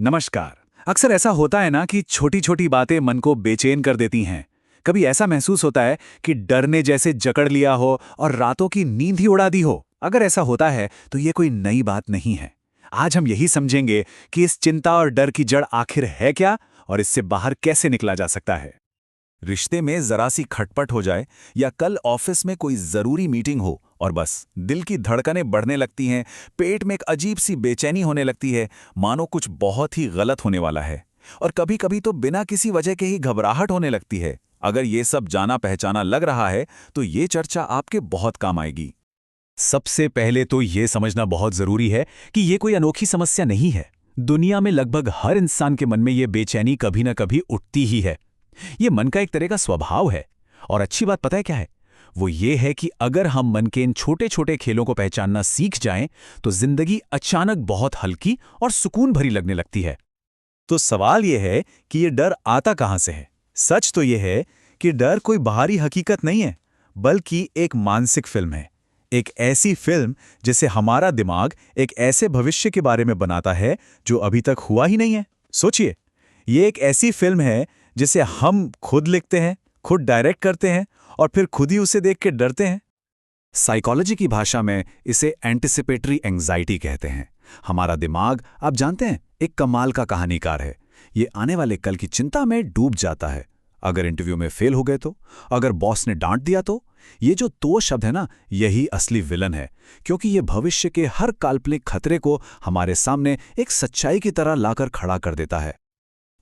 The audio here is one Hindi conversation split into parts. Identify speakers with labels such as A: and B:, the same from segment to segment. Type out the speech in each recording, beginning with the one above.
A: नमस्कार। अक्सर ऐसा होता है ना कि छोटी छोटी बातें मन को बेचैन कर देती हैं। कभी ऐसा महसूस होता है कि डर ने जैसे जकड़ लिया हो और रातों की नींद ही उड़ा दी हो। अगर ऐसा होता है तो ये कोई नई बात नहीं है। आज हम यही समझेंगे कि इस चिंता और डर की जड़ आखिर है क्या और इससे बाहर कैसे निकला जा सकता है।
B: रिश्ते में जरा सी खटपट हो जाए या कल ऑफिस में कोई जरूरी मीटिंग हो और बस दिल की धड़कनें बढ़ने लगती हैं, पेट में एक अजीब सी बेचैनी होने लगती है, मानो कुछ बहुत ही गलत होने वाला है। और कभी कभी तो बिना किसी वजह के ही घबराहट होने लगती है। अगर ये सब जाना पहचाना लग रहा है तो ये चर्चा आपके बहुत काम आएगी।
A: सबसे पहले तो ये समझना बहुत जरूरी है कि ये कोई अनोखी समस्या नहीं है। दुनिया में लगभग हर इंसान के मन में ये बेचैनी कभी न कभी उठती ही है। ये मन का एक तरह का स्वभाव है। और अच्छी बात पता है क्या है? वो ये है कि अगर हम मन के इन छोटे छोटे खेलों को पहचानना सीख जाएं, तो जिंदगी अचानक बहुत हल्की और सुकून भरी लगने लगती है।
B: तो सवाल यह है कि ये डर आता कहाँ से है। सच तो यह है कि डर कोई बाहरी हकीकत नहीं है, बल्कि एक मानसिक फिल्म है। एक ऐसी फिल्म जिसे हमारा दिमाग एक ऐसे भविष्य के बारे में बनाता है जो अभी तक हुआ ही नहीं है। सोचिए, ये एक ऐसी फिल्म है जिसे हम खुद लिखते हैं, खुद डायरेक्ट करते हैं और फिर खुद ही उसे देख के डरते हैं।
A: साइकोलॉजी की भाषा में इसे एंटिसिपेटरी एंग्जाइटी कहते हैं। हमारा दिमाग, आप जानते हैं, एक कमाल का कहानीकार है। ये आने वाले कल की चिंता में डूब जाता है। अगर इंटरव्यू में फेल हो गए तो, अगर बॉस ने डांट दिया तो, ये जो दो शब्द है ना, यही असली विलन है। क्योंकि ये भविष्य के हर काल्पनिक खतरे को हमारे सामने एक सच्चाई की तरह लाकर खड़ा कर देता है।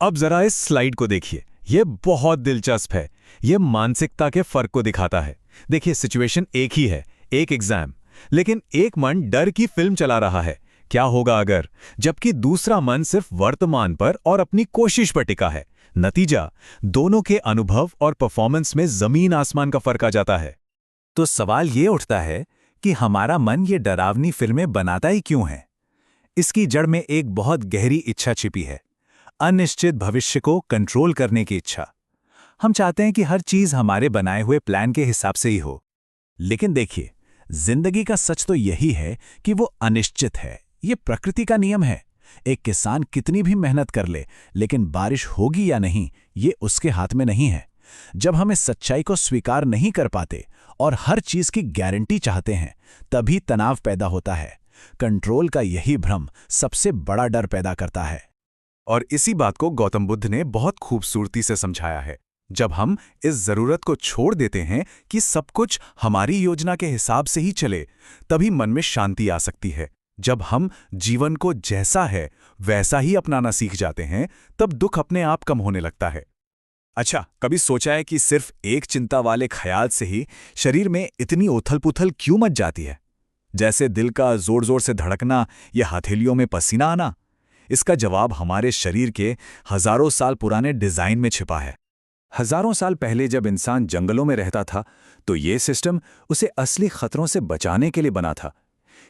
B: अब जरा इस स्लाइड को देखिए, ये बहुत दिलचस्प है। ये मानसिकता के फर्क को दिखाता है। देखिए, सिचुएशन एक ही है, एक एग्जाम, लेकिन एक मन डर की फिल्म चला रहा है, क्या होगा अगर, जबकि दूसरा मन सिर्फ वर्तमान पर और अपनी कोशिश पर टिका है। नतीजा, दोनों के अनुभव और परफॉर्मेंस में जमीन आसमान का फर्क आ जाता है।
A: तो सवाल ये उठता है कि हमारा मन ये डरावनी फिल्में बनाता ही क्यों है? इसकी जड़ में एक बहुत गहरी इच्छा छिपी है, अनिश्चित भविष्य को कंट्रोल करने की इच्छा। हम चाहते हैं कि हर चीज हमारे बनाए हुए प्लान के हिसाब से ही हो। लेकिन देखिए, जिंदगी का सच तो यही है कि वो अनिश्चित है। ये प्रकृति का नियम है। एक किसान कितनी भी मेहनत कर ले, लेकिन बारिश होगी या नहीं, ये उसके हाथ में नहीं है। जब हम इस सच्चाई को स्वीकार नहीं कर पाते और हर चीज की गारंटी चाहते हैं, तभी तनाव पैदा होता है। कंट्रोल का यही भ्रम सबसे बड़ा डर पैदा करता है।
B: और इसी बात को गौतम बुद्ध ने बहुत खूबसूरती से समझाया है। जब हम इस जरूरत को छोड़ देते हैं कि सब कुछ हमारी योजना के हिसाब से ही चले, तभी मन में शांति आ सकती है। जब हम जीवन को जैसा है वैसा ही अपनाना सीख जाते हैं, तब दुख अपने आप कम होने लगता है। अच्छा, कभी सोचा है कि सिर्फ एक चिंता वाले ख्याल से ही शरीर में इतनी उथल-पुथल क्यों मच जाती है? जैसे दिल का जोर-जोर से धड़कना या हथेलियों में पसीना आना। इसका जवाब हमारे शरीर के हजारों साल पुराने डिजाइन में छिपा है। हजारों साल पहले जब इंसान जंगलों में रहता था, तो ये सिस्टम उसे असली खतरों से बचाने के लिए बना था।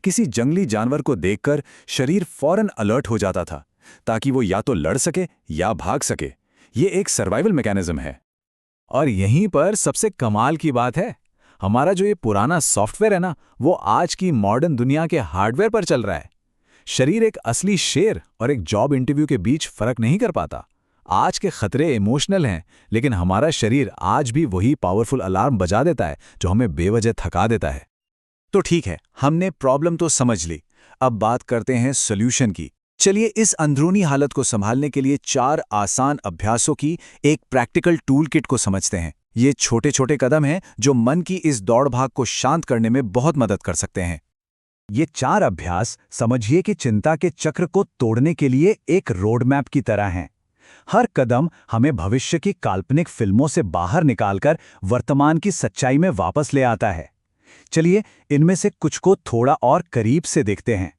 B: किसी जंगली जानवर को देखकर शरीर फौरन अलर्ट हो जाता था, ताकि वो या तो लड़ सके या भाग सके। ये एक सर्वाइवल मैकेनिज्म है।
A: और यहीं पर सबसे कमाल की बात है, हमारा जो ये पुराना सॉफ्टवेयर है ना, वो आज की मॉडर्न दुनिया के हार्डवेयर पर चल रहा है। शरीर एक असली शेर और एक जॉब इंटरव्यू के बीच फर्क नहीं कर पाता। आज के खतरे इमोशनल हैं, लेकिन हमारा शरीर आज भी वही पावरफुल अलार्म बजा देता है जो हमें बेवजह थका देता है। तो ठीक है, हमने प्रॉब्लम तो समझ ली। अब बात करते हैं सॉल्यूशन की। चलिए इस अंदरूनी हालत को संभालने के लिए 4 आसान अभ्यासों की एक प्रैक्टिकल टूल किट को समझते हैं। ये छोटे छोटे कदम हैं जो मन की इस दौड़ भाग को शांत करने में बहुत मदद कर सकते हैं। ये 4 अभ्यास समझिए कि चिंता के चक्र को तोड़ने के लिए एक रोड मैप की तरह हैं। हर कदम हमें भविष्य की काल्पनिक फिल्मों से बाहर निकालकर वर्तमान की सच्चाई में वापस ले आता है। चलिए इनमें से कुछ को थोड़ा और करीब से देखते हैं।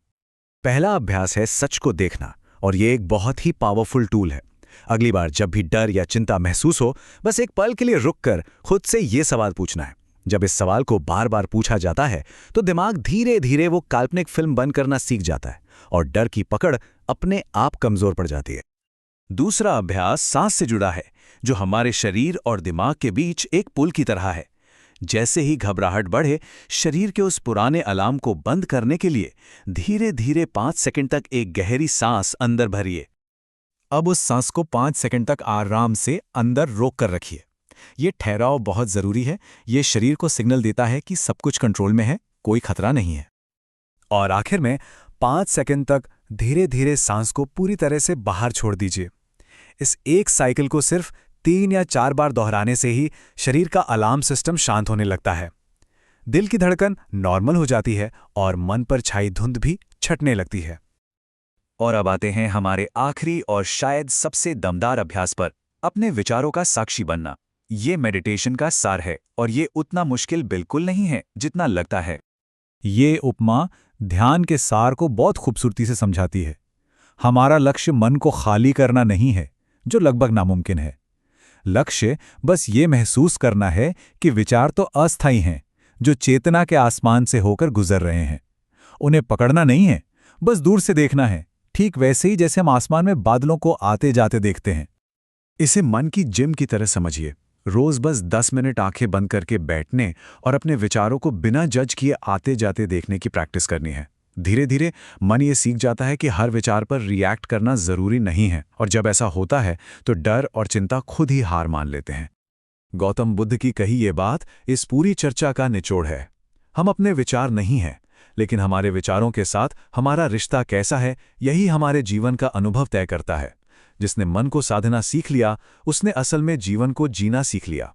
B: पहला अभ्यास है सच को देखना, और ये एक बहुत ही पावरफुल टूल है। अगली बार जब भी डर या चिंता महसूस हो, बस एक पल के लिए रुककर खुद से ये सवाल पूछना है। जब इस सवाल को बार बार पूछा जाता है, तो दिमाग धीरे धीरे वो काल्पनिक फिल्म बंद करना सीख जाता है और डर की पकड़ अपने आप कमजोर पड़ जाती है। दूसरा अभ्यास सांस से जुड़ा है, जो हमारे शरीर और दिमाग के बीच एक पुल की तरह है। जैसे ही घबराहट बढ़े, शरीर के उस पुराने अलार्म को बंद करने के लिए धीरे धीरे 5 सेकंड तक एक गहरी सांस अंदर भरिए।
A: अब उस सांस को 5 सेकंड तक आराम से अंदर रोक कर रखिए। ये ठहराव बहुत ज़रूरी है। ये शरीर को सिग्नल देता है कि सब कुछ कंट्रोल में है, कोई खतरा नहीं है।
B: और आखिर में 5 सेकंड तक धीरे धीरे सांस को पूरी तरह से बाहर छोड़ दीजिए। इस एक साइकिल को सिर्फ 3 या 4 बार दोहराने से ही शरीर का अलार्म सिस्टम शांत होने लगता है। दिल की धड़कन नॉर्मल हो जाती है और मन पर छाई धुंध भी छटने लगती है। और अब आते हैं हमारे आखिरी और शायद सबसे दमदार अभ्यास पर, अपने विचारों का साक्षी बनना। ये मेडिटेशन का सार है और ये उतना मुश्किल बिल्कुल नहीं है जितना लगता है।
A: ये उपमा ध्यान के सार को बहुत खूबसूरती से समझाती है। हमारा लक्ष्य मन को खाली करना नहीं है, जो लगभग नामुमकिन है। लक्ष्य बस ये महसूस करना है कि विचार तो अस्थायी हैं, जो चेतना के आसमान से होकर गुजर रहे हैं। उन्हें पकड़ना नहीं है, बस दूर से देखना है, ठीक वैसे ही जैसे हम आसमान में बादलों को आते जाते देखते हैं।
B: इसे मन की जिम की तरह समझिए। रोज बस 10 मिनट आंखें बंद करके बैठने और अपने विचारों को बिना जज किए आते जाते देखने की प्रैक्टिस करनी है। धीरे धीरे मन ये सीख जाता है कि हर विचार पर रिएक्ट करना जरूरी नहीं है, और जब ऐसा होता है तो डर और चिंता खुद ही हार मान लेते हैं। गौतम बुद्ध की कही ये बात इस पूरी चर्चा का निचोड़ है। हम अपने विचार नहीं हैं, लेकिन हमारे विचारों के साथ हमारा रिश्ता कैसा है, यही हमारे जीवन का अनुभव तय करता है। जिसने मन को साधना सीख लिया, उसने असल में जीवन को जीना सीख लिया।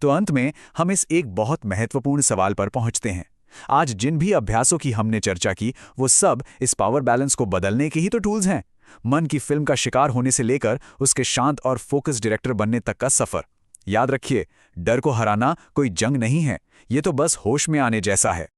B: तो अंत में हम इस एक बहुत महत्वपूर्ण सवाल पर पहुंचते हैं। आज जिन भी अभ्यासों की हमने चर्चा की, वो सब इस पावर बैलेंस को बदलने के ही तो टूल्स हैं। मन की फिल्म का शिकार होने से लेकर उसके शांत और फोकस डायरेक्टर बनने तक का सफर। याद रखिए, डर को हराना कोई जंग नहीं है, ये तो बस होश में आने जैसा है।